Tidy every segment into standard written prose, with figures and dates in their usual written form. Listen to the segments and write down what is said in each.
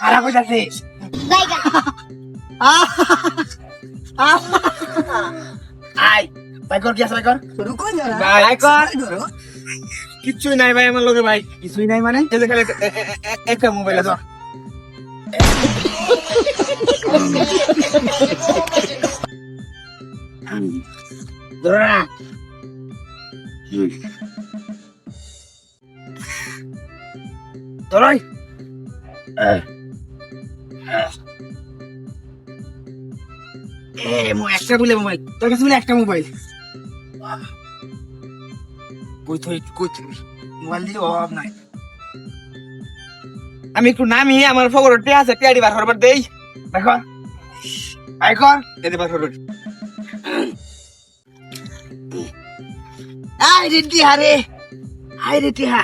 খারাপ হয়ে যাচ্ছে আই ভাই কর কি আছে ভাই কর ভাই কর কিচ্ছুই নাই ভাই আমার লগে ভাই। কিছুই নাই মানে এই যে খালি একটা মোবাইল আছে। ধরো না ধরো একটা বলে মোবাইল তোর কাছে বলে একটা মোবাইল কই মোবাইল দিয়ে অভাব নাই। আমি একটু নামি আমার ফগরটে আছে টিয়াডি বার করবার দেই। দেখো ভাই কর এতে বার করবার আই রে টিহা রে আই রে টিহা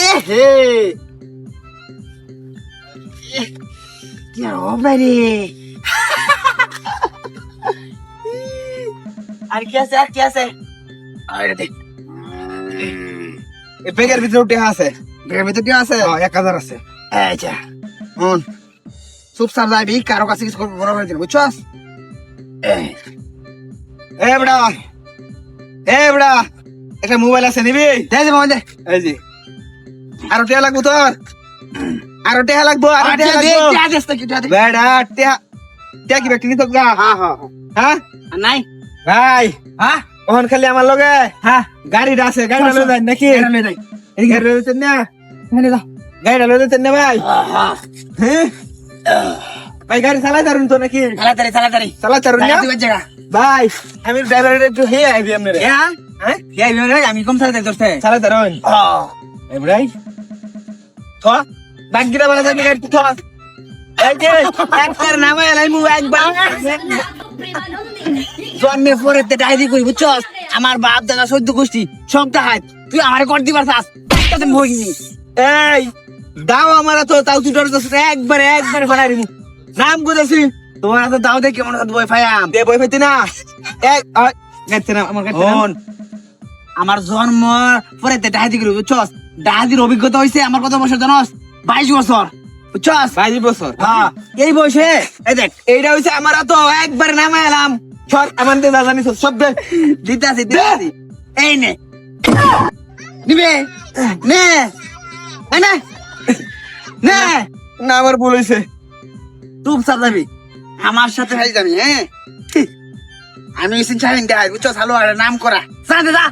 এ হে টিহা অভাব নাই রে আর কি আছে আর কি আছে? আরে দেখ এই ব্যাগের ভিতরে উঠে আছে। ব্যাগের ভিতর টিহা আছে 1000 আছে। আচ্ছা হন চুপ সার যাবি কারো কাছে কিছু করা হয়েছে বুঝছস এ বড়া একটা মোবাইল আছে নিবি? দে দে মোবাইল দে এই যে আরো টিয়া লাগবো তোর? আরো টিয়া লাগবো? আরো টিয়া লাগবো? টিহা দেস তো কি টিহা দে বেড়া টিয়া কি ব্যক্তি নিত গা? হ্যাঁ হ্যাঁ হ্যাঁ নাই ভাই হ্যাঁ ওখান খালি আমার লগে হ্যাঁ গাড়িটা আছে, গাড়িটা লয়ে যাই নাকি? এটা লয়ে যাই এই গাড়ি লয়ে যেতেন না? এখানে যা গাড়িটা লয়ে যেতেন না ভাই? হ্যাঁ ভাই গাড়ি চালাই দারুন তো নাকি? তাড়াতাড়ি চালাই দারুন না? তুই জায়গা ভাই আমি ড্রাইভারের একটু হে আইবি আপনারে। হ্যাঁ হ্যাঁ এই বিমান আমি কম সাথে দোস্তে চালাই দারুন এই ভাই থ বাগিরা বলা যাবে গাড়ি থ এই যে একবার নামে এলাই মু একবার জন্মে পরেতে ডাইরি করি বুঝছস আমার বাপ দাদা সদ্য গোষ্ঠী সব দেখায় তুই আমারে কর দিবার চাস একটাতে ভগিনি এই দাও আমার তো তাও তুই ডর একবারে বানাই দিমু নাম কইতাছি তোমার তো দাও দে কেমন বই ফায়াম দে বই ফাইতে না এক গাইতে না আমার গাইতে না শোন আমার জন্ম পরেতে ডাইরি করি বুঝছস ডাইরির অভিজ্ঞতা হইছে আমার কত বছর জানোস 22 বছর বুঝছস 22 বছর। হ্যাঁ এই বয়সে এই দেখ এইটা হইছে আমার তো একবারে নামে এলাম সর আমার দিয়ে না জানিস সব দে দিতাছি এই নে নিবে নে এই নে নে না আমার ভুল হইছে। চুপ সাপ যাবি আমার সাথে হাই যাবি হ্যাঁ আমি এসে চাইন দেয় বুঝছো চালু আর নাম করা যা দে যা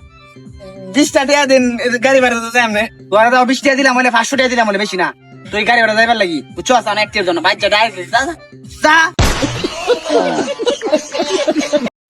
20 টাকা দিন গাড়ি ভাড়া দিতে এমনে তোরা তো 20 টাকা দিলাম বলে 500 টাকা দিলাম বলে বেশি না তুই গাড়ি ভাড়া যাইবার লাগি বুঝছো অনেকটির জন্য বাচ্চা ডাইরেক্ট যা যা